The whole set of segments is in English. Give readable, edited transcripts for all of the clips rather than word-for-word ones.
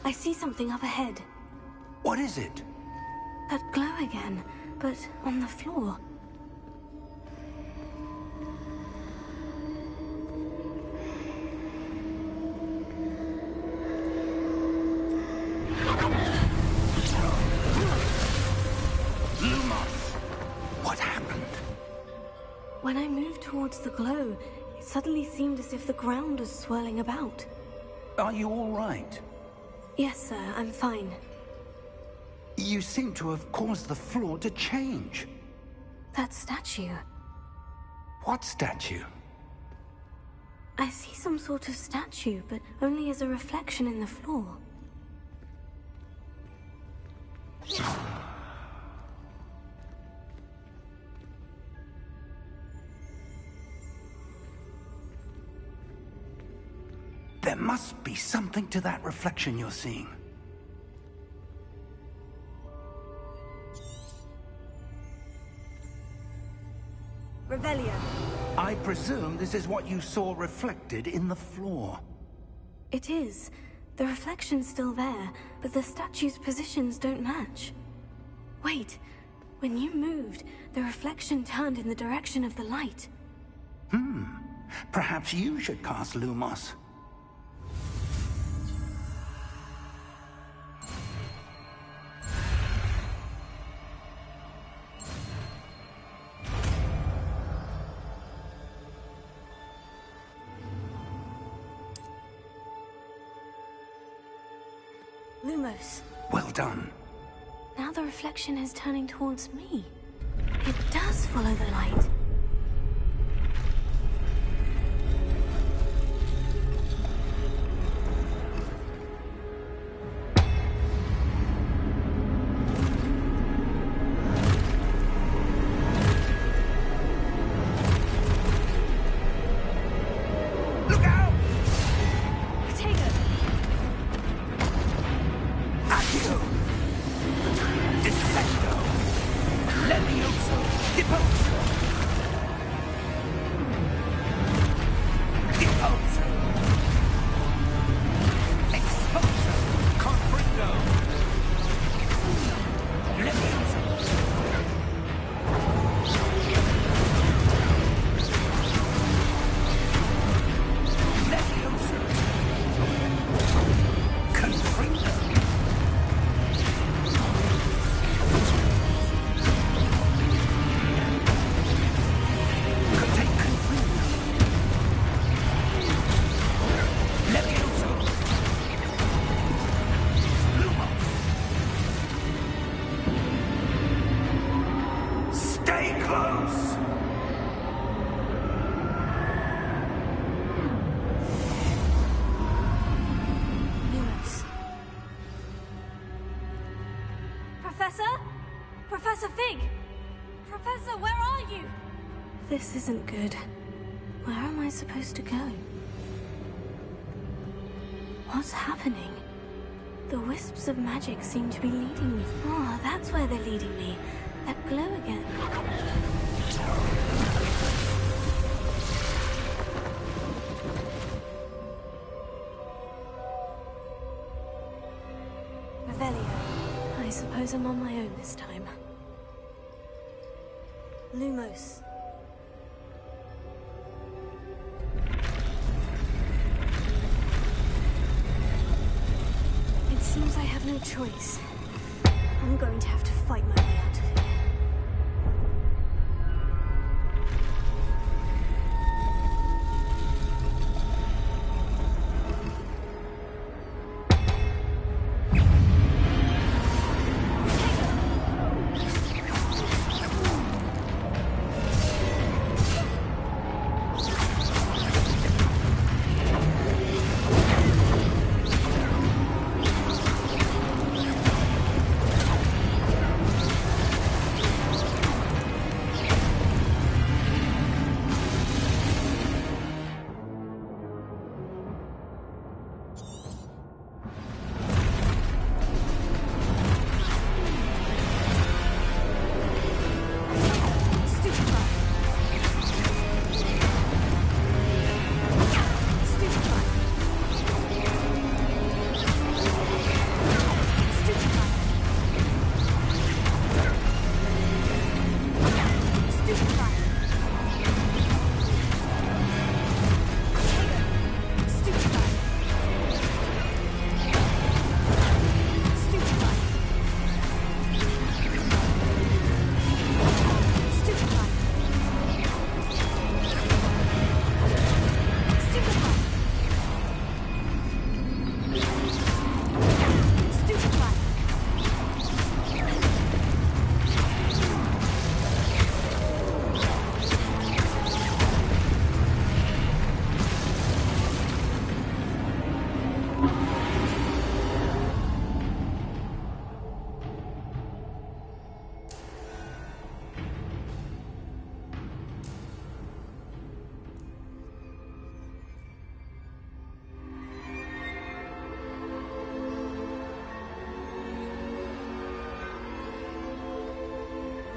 I see something up ahead. What is it? That glow again, but on the floor. What happened? When I moved towards the glow, it suddenly seemed as if the ground was swirling about. Are you all right? Yes, sir, I'm fine. You seem to have caused the floor to change. That statue. What statue? I see some sort of statue, but only as a reflection in the floor. There must be something to that reflection you're seeing. Revelio. I presume this is what you saw reflected in the floor. It is. The reflection's still there, but the statue's positions don't match. Wait, when you moved, the reflection turned in the direction of the light. Perhaps you should cast Lumos. Lumos. Well done. Now the reflection is turning towards me. It does follow the light. This isn't good. Where am I supposed to go? What's happening? The wisps of magic seem to be leading me. Ah, that's where they're leading me. That glow again. Revelio. I suppose I'm on my own this time. Lumos. Seems I have no choice. I'm going to have to fight my way out of here.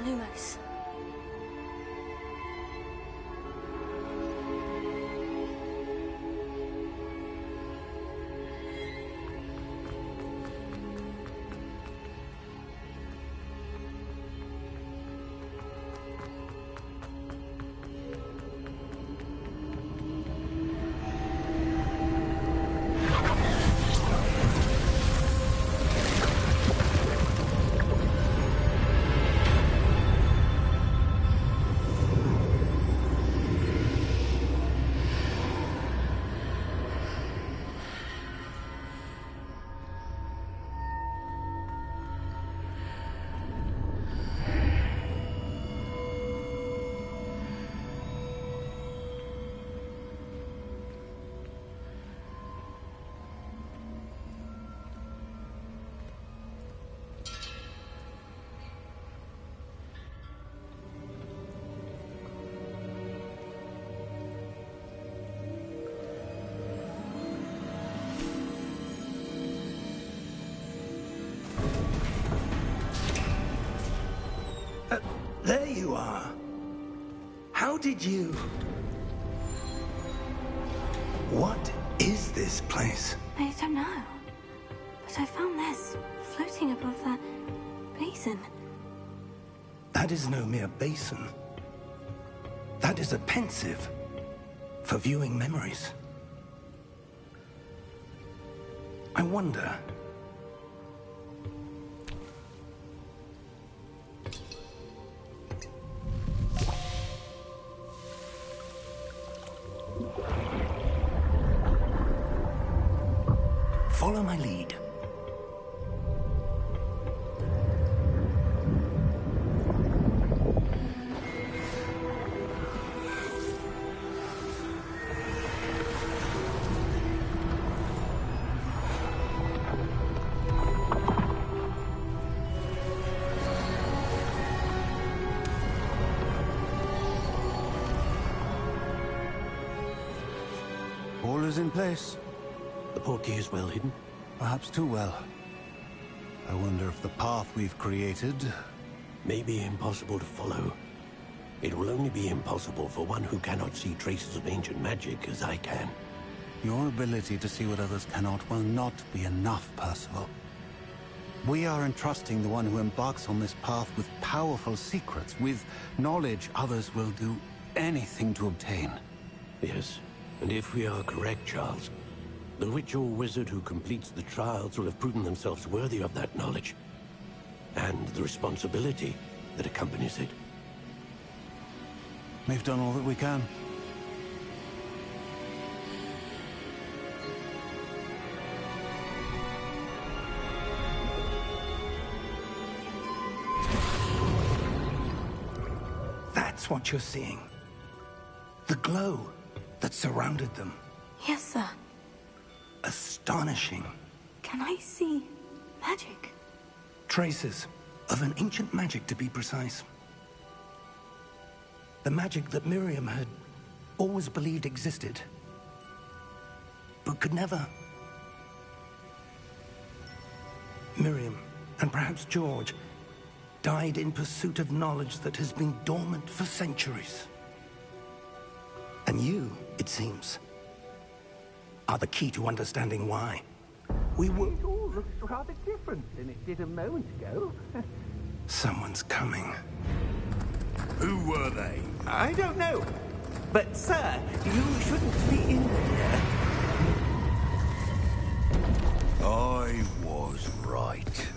Lumos. There you are. How did you... What is this place? I don't know. But I found this floating above that basin. That is no mere basin. That is a pensive for viewing memories. I wonder... Follow my lead. All is in place. The portkey is well hidden. Perhaps too well. I wonder if the path we've created... May be impossible to follow. It will only be impossible for one who cannot see traces of ancient magic as I can. Your ability to see what others cannot will not be enough, Percival. We are entrusting the one who embarks on this path with powerful secrets, with knowledge others will do anything to obtain. Yes, and if we are correct, Charles, the witch or wizard who completes the trials will have proven themselves worthy of that knowledge, and the responsibility that accompanies it. We've done all that we can. That's what you're seeing. The glow that surrounded them. Yes, sir. Astonishing. Can I see magic? Traces of an ancient magic, to be precise. The magic that Miriam had always believed existed, but could never. Miriam, and perhaps George, died in pursuit of knowledge that has been dormant for centuries. And you, it seems, are the key to understanding why. We were... It all looks rather different than it did a moment ago. Someone's coming. Who were they? I don't know. But, sir, you shouldn't be in here. I was right.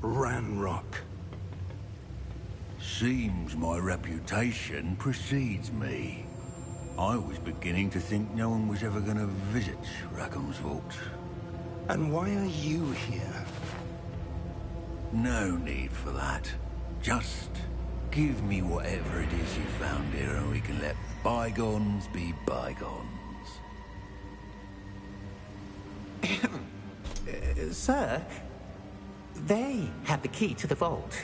Ranrock. Seems my reputation precedes me. I was beginning to think no one was ever going to visit Rackham's vault. And why are you here? No need for that. Just give me whatever it is you found here and we can let bygones be bygones. Sir, they have the key to the vault.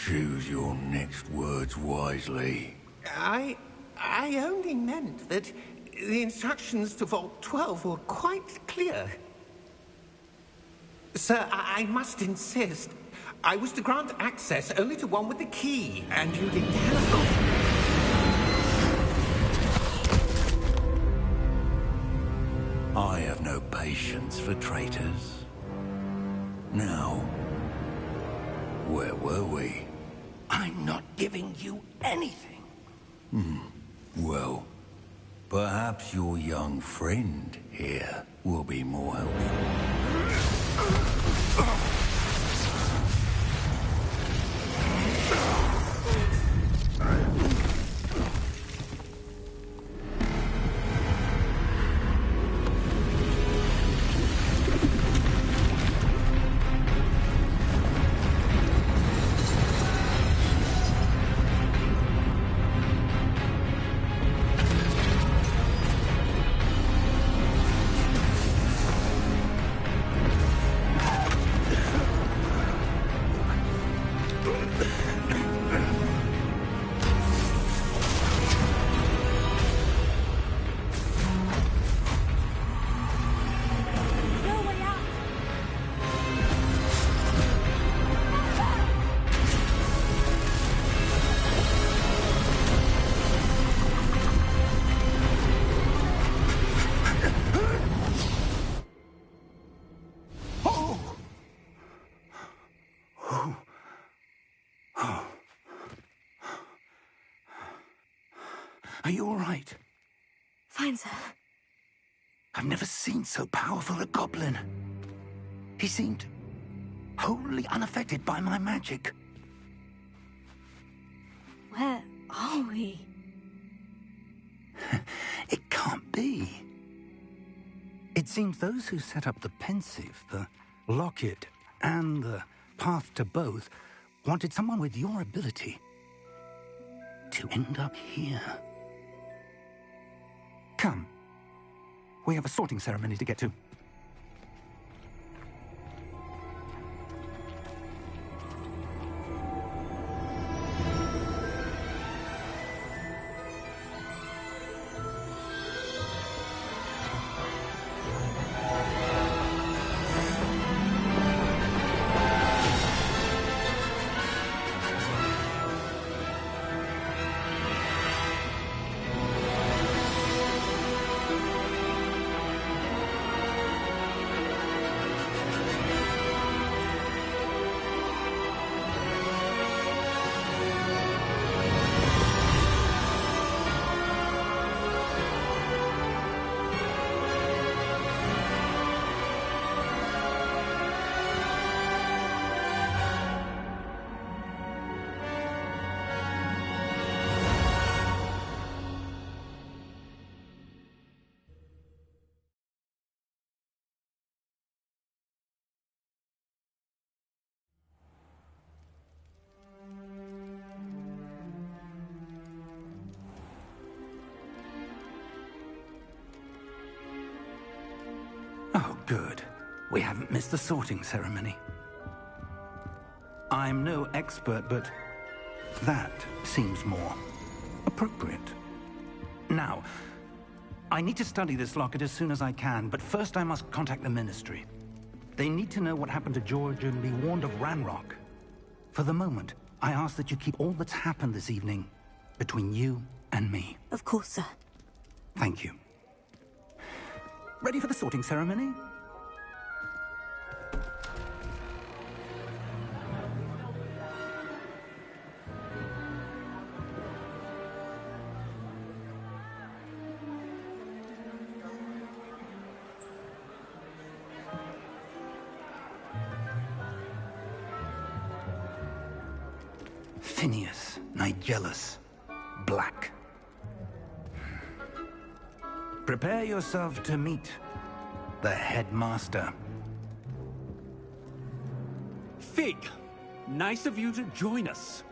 Choose your next words wisely. I only meant that the instructions to Vault 12 were quite clear. Sir, I must insist. I was to grant access only to one with the key, and you didn't telephone. I have no patience for traitors. Now, where were we? I'm not giving you anything. Well, perhaps your young friend here will be more helpful. Are you all right? Fine, sir. I've never seen so powerful a goblin. He seemed wholly unaffected by my magic. Where are we? It can't be. It seems those who set up the pensive, the locket, and the path to both wanted someone with your ability to end up here. Come. We have a sorting ceremony to get to. Oh, good. We haven't missed the sorting ceremony. I'm no expert, but that seems more appropriate. Now, I need to study this locket as soon as I can, but first I must contact the Ministry. They need to know what happened to George and be warned of Ranrock. For the moment, I ask that you keep all that's happened this evening between you and me. Of course, sir. Thank you. Ready for the sorting ceremony? Phineas, Nigellus, Black. Prepare yourself to meet the headmaster. Fig, nice of you to join us.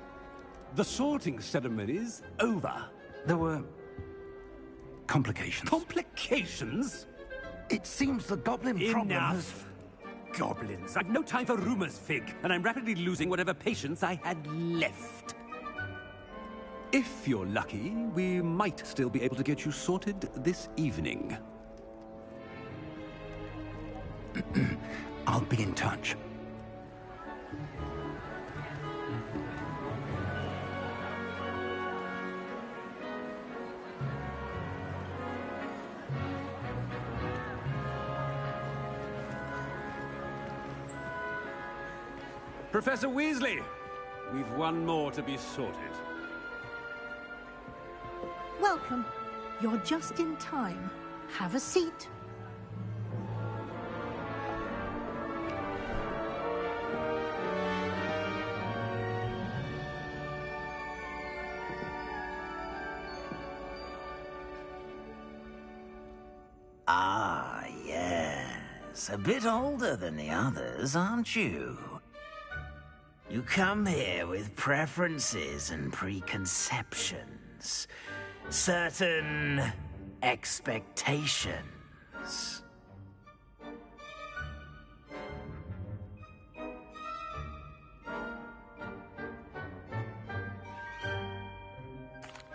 The sorting ceremony's over. There were complications. Complications? It seems the goblin problem has... Enough! Goblins. I've no time for rumors, Fig, and I'm rapidly losing whatever patience I had left. If you're lucky, we might still be able to get you sorted this evening. I'll be in touch. Professor Weasley, we've one more to be sorted. Welcome. You're just in time. Have a seat. Ah, yes. A bit older than the others, aren't you? You come here with preferences and preconceptions. Certain expectations.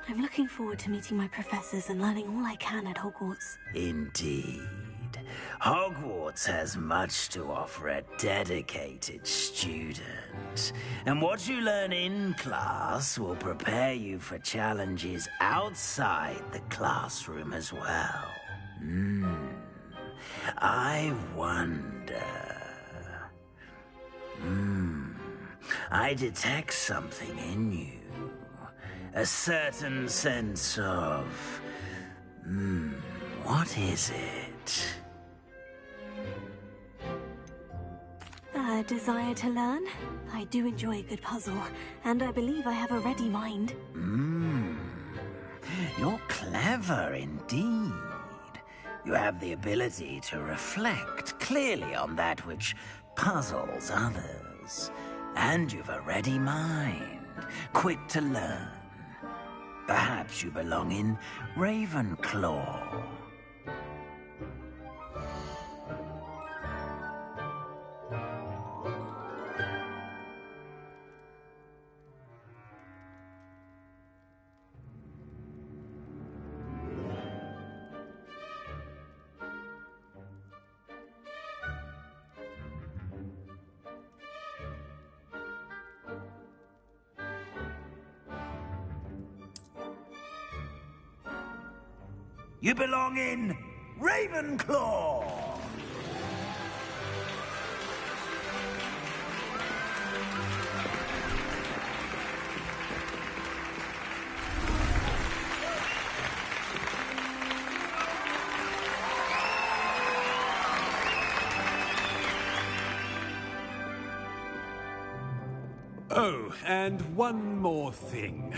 I'm looking forward to meeting my professors and learning all I can at Hogwarts. Indeed. Hogwarts has much to offer a dedicated student. And what you learn in class will prepare you for challenges outside the classroom as well. I wonder... I detect something in you. A certain sense of... what is it? A desire to learn? I do enjoy a good puzzle, and I believe I have a ready mind. You're clever indeed. You have the ability to reflect clearly on that which puzzles others. And you've a ready mind, quick to learn. Perhaps you belong in Ravenclaw. You belong in Ravenclaw! Oh, and one more thing.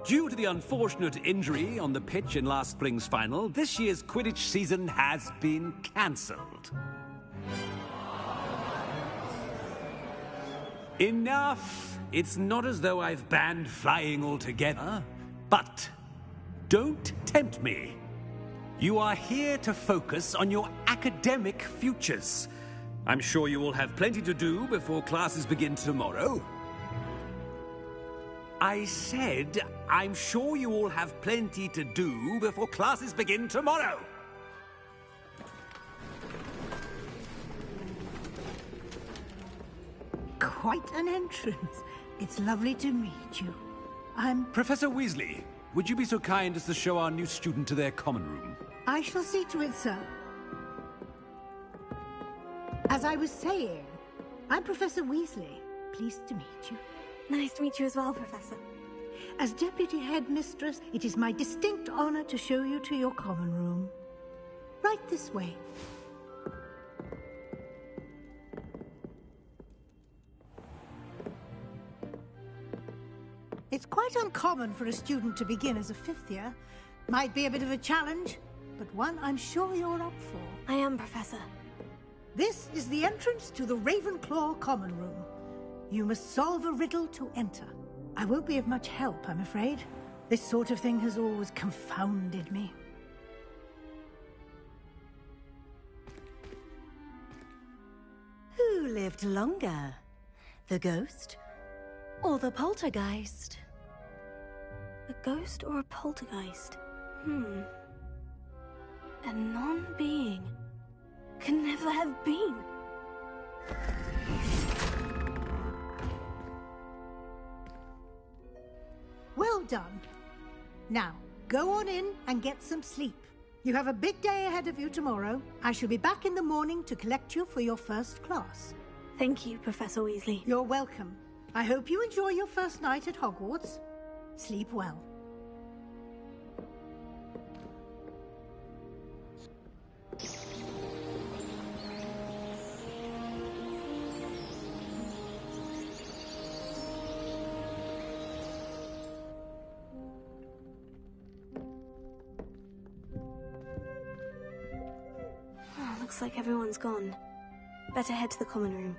Due to the unfortunate injury on the pitch in last spring's final, this year's Quidditch season has been cancelled. Enough! It's not as though I've banned flying altogether, but don't tempt me. You are here to focus on your academic futures. I'm sure you will have plenty to do before classes begin tomorrow. I said, I'm sure you all have plenty to do before classes begin tomorrow. Quite an entrance. It's lovely to meet you. I'm... Professor Weasley, would you be so kind as to show our new student to their common room? I shall see to it, sir. As I was saying, I'm Professor Weasley. Pleased to meet you. Nice to meet you as well, Professor. As Deputy Headmistress, it is my distinct honor to show you to your common room. Right this way. It's quite uncommon for a student to begin as a fifth year. Might be a bit of a challenge, but one I'm sure you're up for. I am, Professor. This is the entrance to the Ravenclaw common room. You must solve a riddle to enter. I won't be of much help, I'm afraid. This sort of thing has always confounded me. Who lived longer? The ghost or the poltergeist? A ghost or a poltergeist? A non-being can never have been. Well done. Now, go on in and get some sleep. You have a big day ahead of you tomorrow. I shall be back in the morning to collect you for your first class. Thank you, Professor Weasley. You're welcome. I hope you enjoy your first night at Hogwarts. Sleep well. Oh, looks like everyone's gone. Better head to the common room.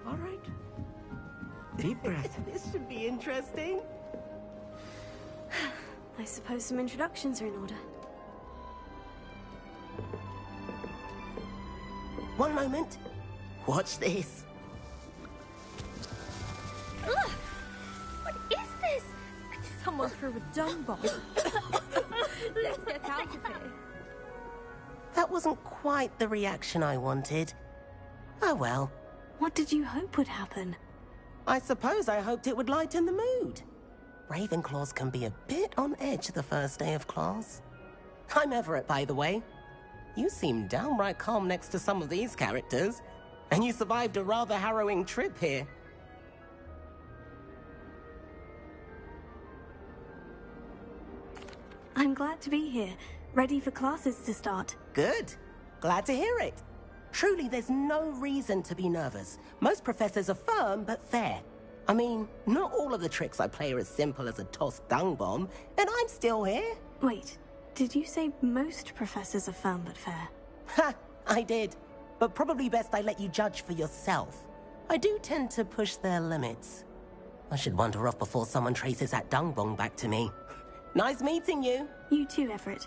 All right. Deep breath. This should be interesting. I suppose some introductions are in order. One moment. Watch this. Ugh! What is this? Someone threw a dung bomb. Let's get out of here. That wasn't quite the reaction I wanted. Oh well. What did you hope would happen? I suppose I hoped it would lighten the mood. Ravenclaws can be a bit on edge the first day of class. I'm Everett, by the way. You seem downright calm next to some of these characters, and you survived a rather harrowing trip here. I'm glad to be here, ready for classes to start. Good. Glad to hear it. Truly, there's no reason to be nervous. Most professors are firm but fair. I mean, not all of the tricks I play are as simple as a tossed dung bomb, and I'm still here. Wait, did you say most professors are firm but fair? Ha! I did. But probably best I let you judge for yourself. I do tend to push their limits. I should wander off before someone traces that dung bomb back to me. Nice meeting you. You too, Everett.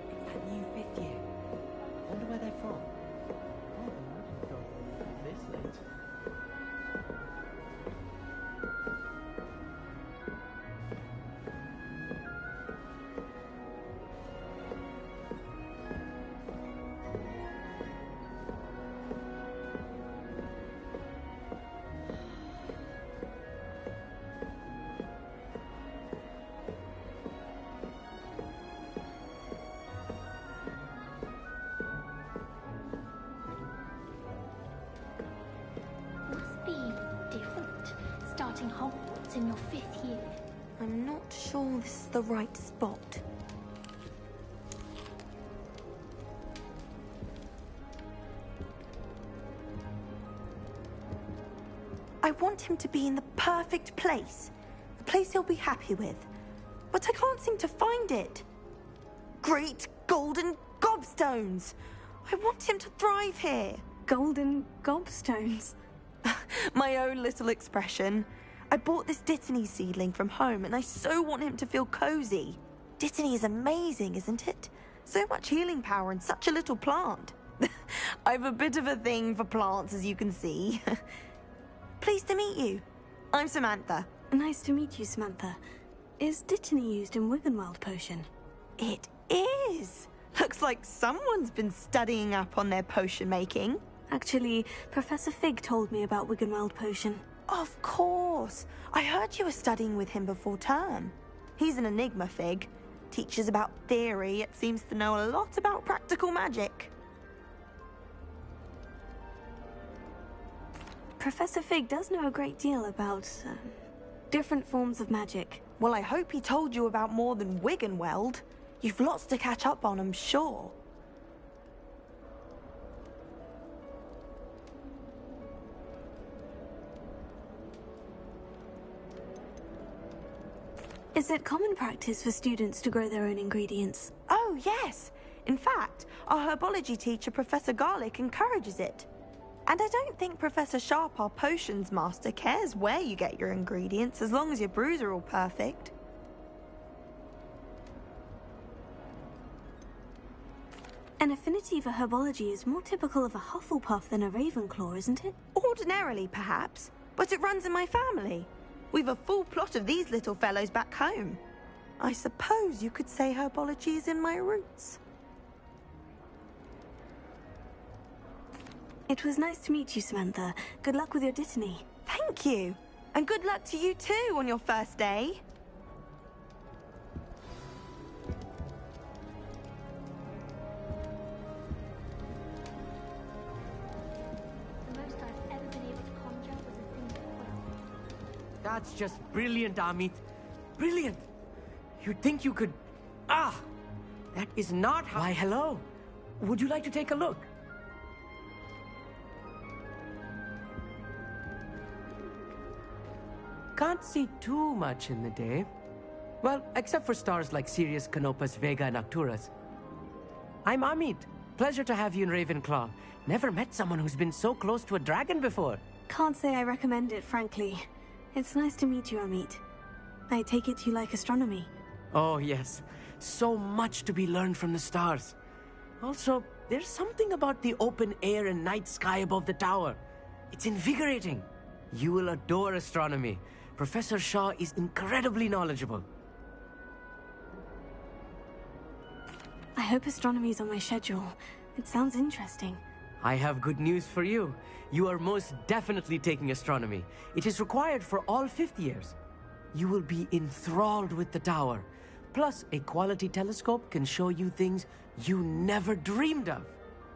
It's that new fifth year. Wonder where they're from. Oh, this late. Must be different, starting Hogwarts in your 5th year. I'm not sure this is the right spot. I want him to be in the perfect place. A place he'll be happy with. But I can't seem to find it. Great golden gobstones! I want him to thrive here. Golden gobstones? My own little expression. I bought this Dittany seedling from home and I so want him to feel cozy. Dittany is amazing, isn't it? So much healing power in such a little plant. I've a bit of a thing for plants, as you can see. Pleased to meet you. I'm Samantha. Nice to meet you, Samantha. Is Dittany used in Wiggenweld potion? It is. Looks like someone's been studying up on their potion making. Actually, Professor Fig told me about Wiggenweld potion. Of course. I heard you were studying with him before term. He's an enigma, Fig. Teaches about theory, yet seems to know a lot about practical magic. Professor Fig does know a great deal about different forms of magic. Well, I hope he told you about more than Wiggenweld. You've lots to catch up on, I'm sure. Is it common practice for students to grow their own ingredients? Oh, yes. In fact, our herbology teacher, Professor Garlick, encourages it. And I don't think Professor Sharp, our potions master, cares where you get your ingredients, as long as your brews are all perfect. An affinity for herbology is more typical of a Hufflepuff than a Ravenclaw, isn't it? Ordinarily, perhaps, but it runs in my family. We've a full plot of these little fellows back home. I suppose you could say herbology is in my roots. It was nice to meet you, Samantha. Good luck with your dittany. Thank you. And good luck to you too on your first day. The most I've ever been able to conjure was a single quill. That's just brilliant, Amit. Brilliant! You'd think you could... Ah! That is not how... Why, hello. Would you like to take a look? Can't see too much in the day. Well, except for stars like Sirius, Canopus, Vega, and Arcturus. I'm Amit. Pleasure to have you in Ravenclaw. Never met someone who's been so close to a dragon before. Can't say I recommend it, frankly. It's nice to meet you, Amit. I take it you like astronomy. Oh, yes. So much to be learned from the stars. Also, there's something about the open air and night sky above the tower. It's invigorating. You will adore astronomy. Professor Shaw is incredibly knowledgeable. I hope astronomy's on my schedule. It sounds interesting. I have good news for you. You are most definitely taking astronomy. It is required for all 5th years. You will be enthralled with the tower. Plus, a quality telescope can show you things you never dreamed of.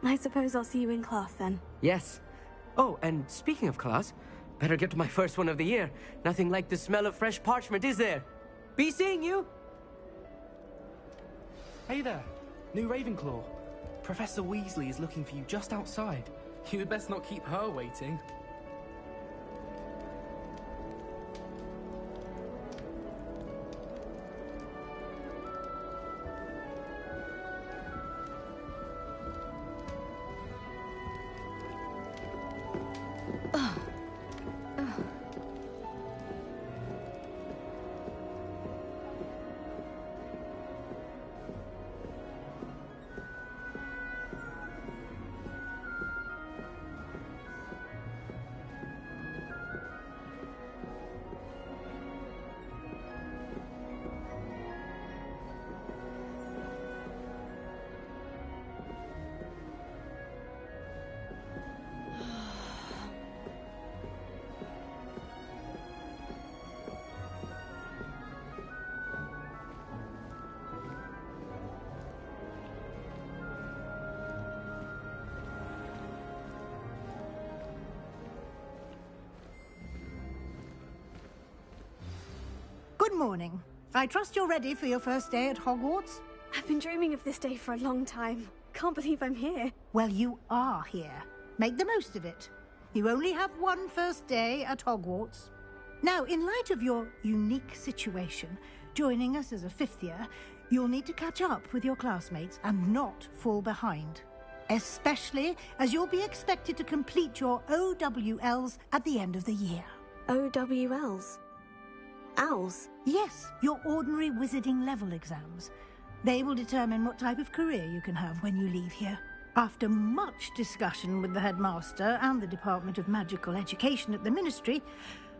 I suppose I'll see you in class then. Yes. Oh, and speaking of class, better get to my first one of the year. Nothing like the smell of fresh parchment, is there? Be seeing you! Hey there, new Ravenclaw. Professor Weasley is looking for you just outside. You'd best not keep her waiting. Good morning. I trust you're ready for your first day at Hogwarts? I've been dreaming of this day for a long time. Can't believe I'm here. Well, you are here. Make the most of it. You only have one first day at Hogwarts. Now, in light of your unique situation, joining us as a 5th year, you'll need to catch up with your classmates and not fall behind. Especially as you'll be expected to complete your OWLs at the end of the year. OWLs? Owls? Yes, your ordinary wizarding level exams. They will determine what type of career you can have when you leave here. After much discussion with the headmaster and the Department of Magical Education at the Ministry,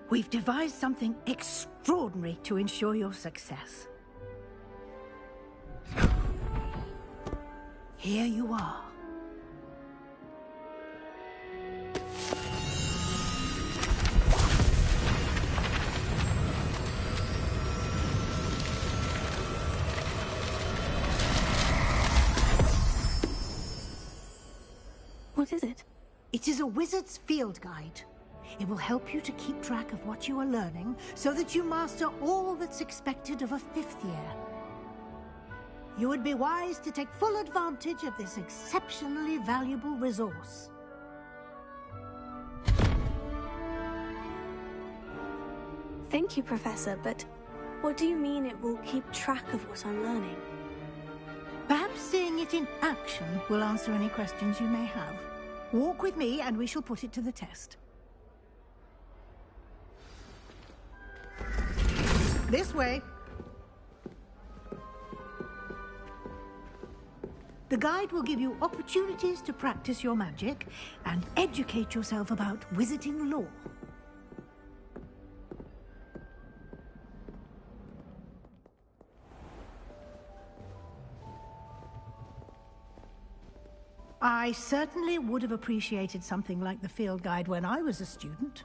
we've devised something extraordinary to ensure your success. Here you are. What is it? It is a wizard's field guide. It will help you to keep track of what you are learning so that you master all that's expected of a 5th year. You would be wise to take full advantage of this exceptionally valuable resource. Thank you, Professor, but what do you mean it will keep track of what I'm learning? Perhaps seeing it in action will answer any questions you may have. Walk with me and we shall put it to the test. This way. The guide will give you opportunities to practice your magic and educate yourself about wizarding lore. I certainly would have appreciated something like the field guide when I was a student.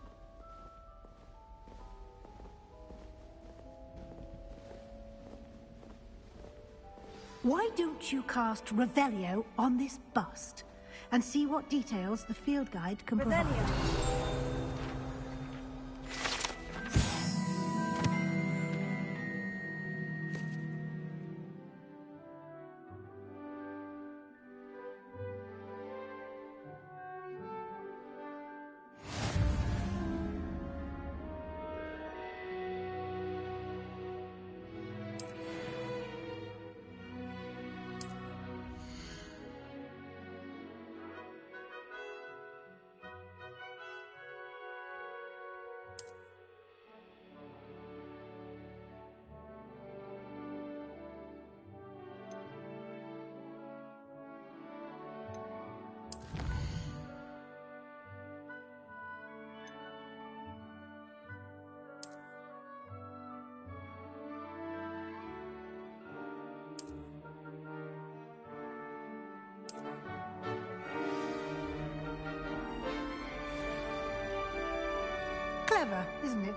Why don't you cast Revelio on this bust and see what details the field guide can provide? Clever, isn't it?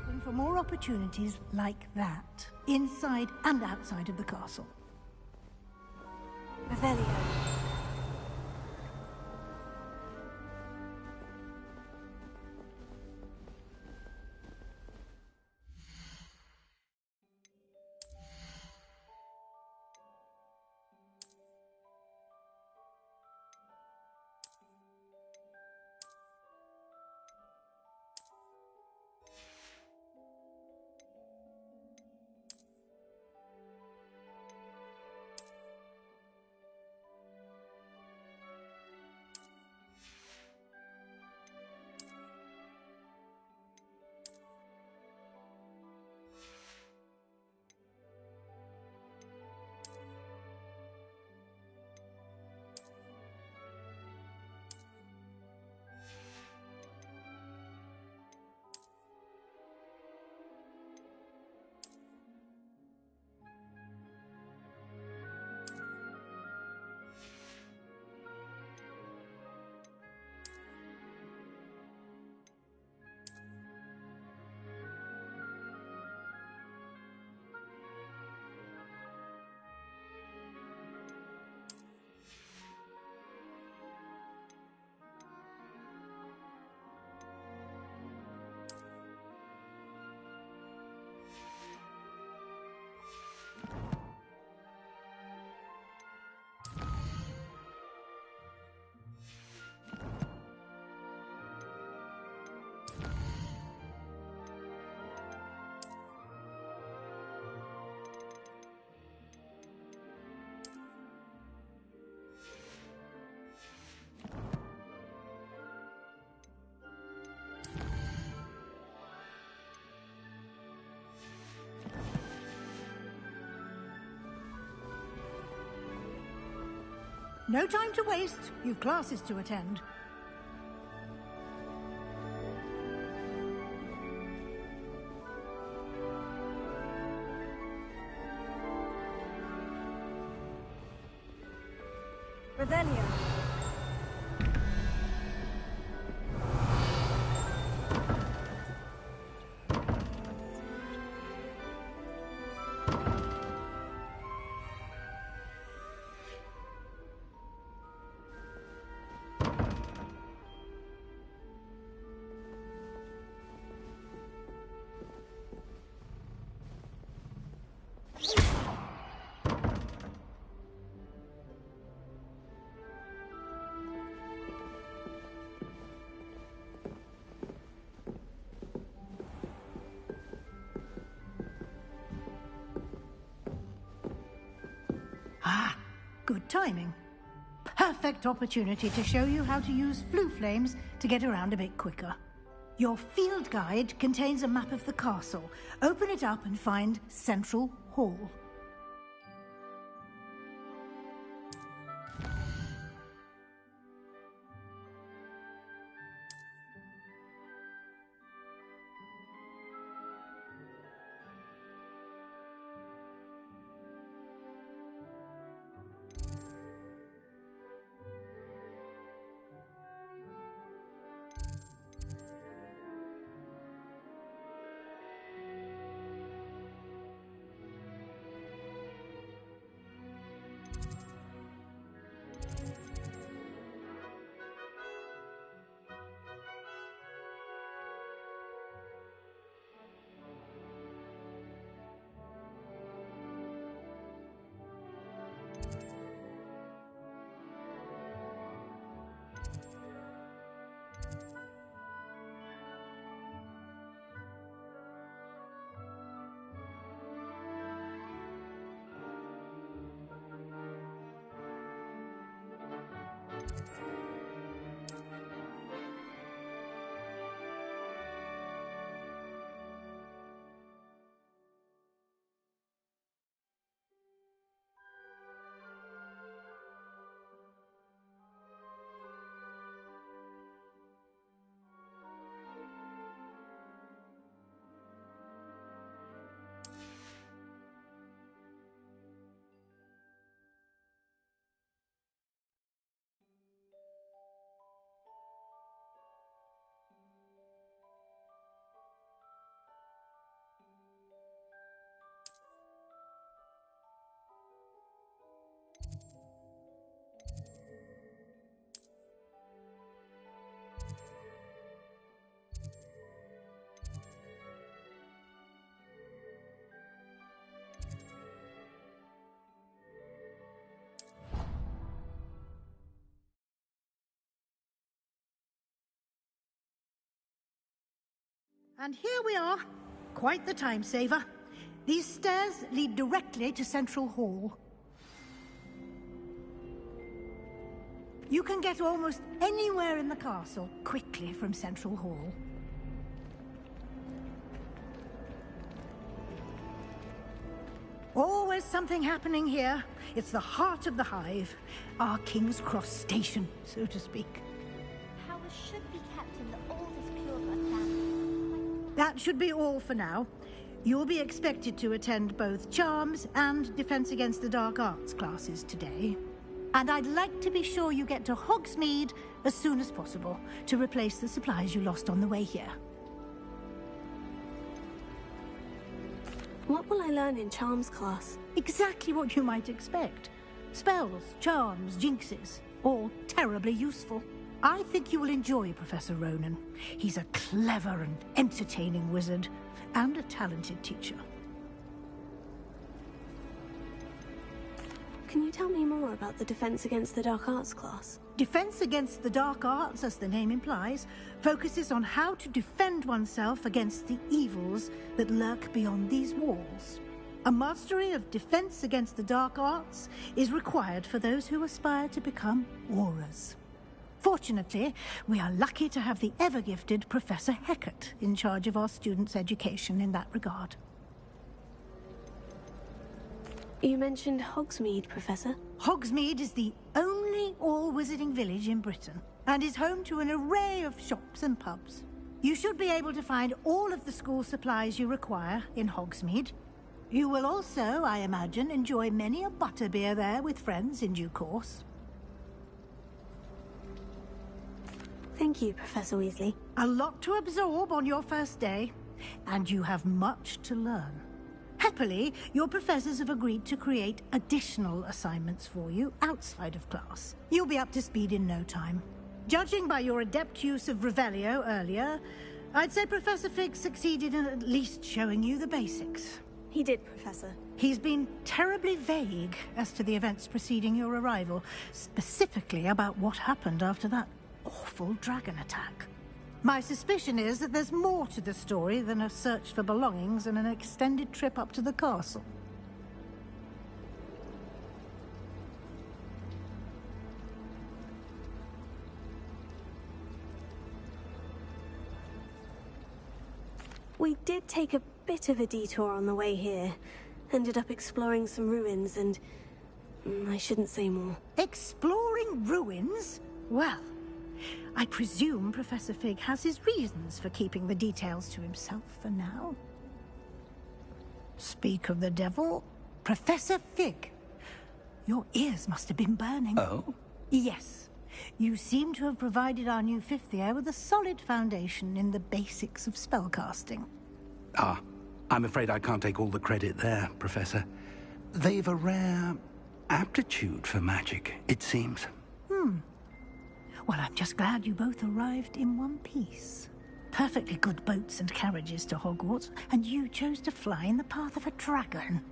Open for more opportunities like that, inside and outside of the castle. Revelio. No time to waste. You've classes to attend. Revelio. timing. Perfect opportunity to show you how to use flue flames to get around a bit quicker. Your field guide contains a map of the castle. Open it up and find Central Hall. And here we are. Quite the time saver. These stairs lead directly to Central Hall. You can get almost anywhere in the castle quickly from Central Hall. Always something happening here. It's the heart of the hive. Our King's Cross station, so to speak. Powers should be kept in the oldest pureblood family. That should be all for now. You'll be expected to attend both Charms and Defense Against the Dark Arts classes today. And I'd like to be sure you get to Hogsmeade as soon as possible to replace the supplies you lost on the way here. What will I learn in Charms class? Exactly what you might expect. Spells, charms, jinxes, all terribly useful. I think you will enjoy Professor Ronan. He's a clever and entertaining wizard, and a talented teacher. Can you tell me more about the Defense Against the Dark Arts class? Defense Against the Dark Arts, as the name implies, focuses on how to defend oneself against the evils that lurk beyond these walls. A mastery of Defense Against the Dark Arts is required for those who aspire to become Aurors. Fortunately, we are lucky to have the ever-gifted Professor Hecat in charge of our students' education in that regard. You mentioned Hogsmeade, Professor. Hogsmeade is the only all-wizarding village in Britain, and is home to an array of shops and pubs. You should be able to find all of the school supplies you require in Hogsmeade. You will also, I imagine, enjoy many a butterbeer there with friends in due course. Thank you, Professor Weasley. A lot to absorb on your first day, and you have much to learn. Happily, your professors have agreed to create additional assignments for you outside of class. You'll be up to speed in no time. Judging by your adept use of Revelio earlier, I'd say Professor Fig succeeded in at least showing you the basics. He did, Professor. He's been terribly vague as to the events preceding your arrival, specifically about what happened after that awful dragon attack. My suspicion is that there's more to the story than a search for belongings and an extended trip up to the castle. We did take a bit of a detour on the way here. Ended up exploring some ruins and... I shouldn't say more. Exploring ruins? Well, I presume Professor Fig has his reasons for keeping the details to himself for now. Speak of the devil, Professor Fig. Your ears must have been burning. Oh? Yes. You seem to have provided our new fifth year with a solid foundation in the basics of spellcasting. Ah, I'm afraid I can't take all the credit there, Professor. They've a rare aptitude for magic, it seems. Well, I'm just glad you both arrived in one piece. Perfectly good boats and carriages to Hogwarts, and you chose to fly in the path of a dragon.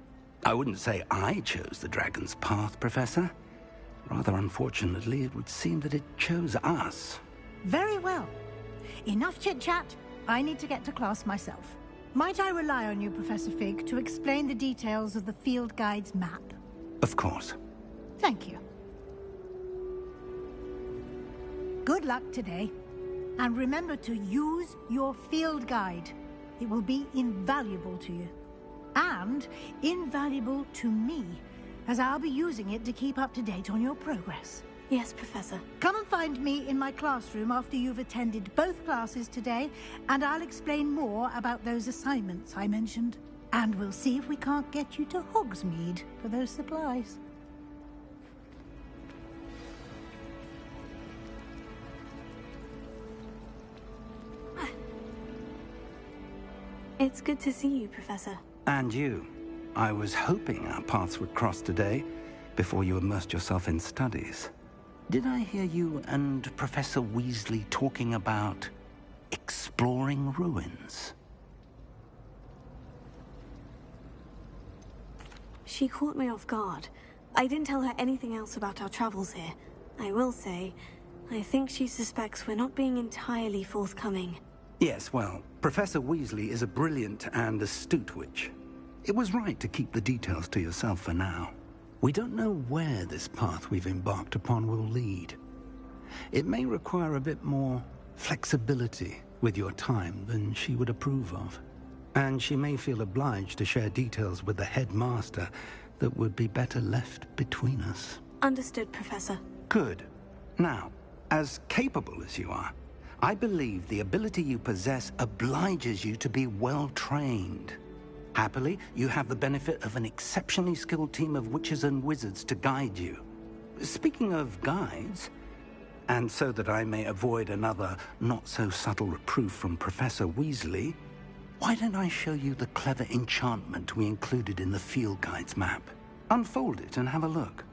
I wouldn't say I chose the dragon's path, Professor. Rather unfortunately, it would seem that it chose us. Very well. Enough chit-chat. I need to get to class myself. Might I rely on you, Professor Fig, to explain the details of the field guide's map? Of course. Thank you. Good luck today. And remember to use your field guide. It will be invaluable to you. And invaluable to me, as I'll be using it to keep up to date on your progress. Yes, Professor. Come and find me in my classroom after you've attended both classes today, and I'll explain more about those assignments I mentioned. And we'll see if we can't get you to Hogsmeade for those supplies. It's good to see you, Professor. And you. I was hoping our paths would cross today, before you immersed yourself in studies. Did I hear you and Professor Weasley talking about exploring ruins? She caught me off guard. I didn't tell her anything else about our travels here. I will say, I think she suspects we're not being entirely forthcoming. Yes, well, Professor Weasley is a brilliant and astute witch. It was right to keep the details to yourself for now. We don't know where this path we've embarked upon will lead. It may require a bit more flexibility with your time than she would approve of. And she may feel obliged to share details with the headmaster that would be better left between us. Understood, Professor. Good. Now, as capable as you are, I believe the ability you possess obliges you to be well-trained. Happily, you have the benefit of an exceptionally skilled team of witches and wizards to guide you. Speaking of guides, and so that I may avoid another not-so-subtle reproof from Professor Weasley, why don't I show you the clever enchantment we included in the field guide's map? Unfold it and have a look.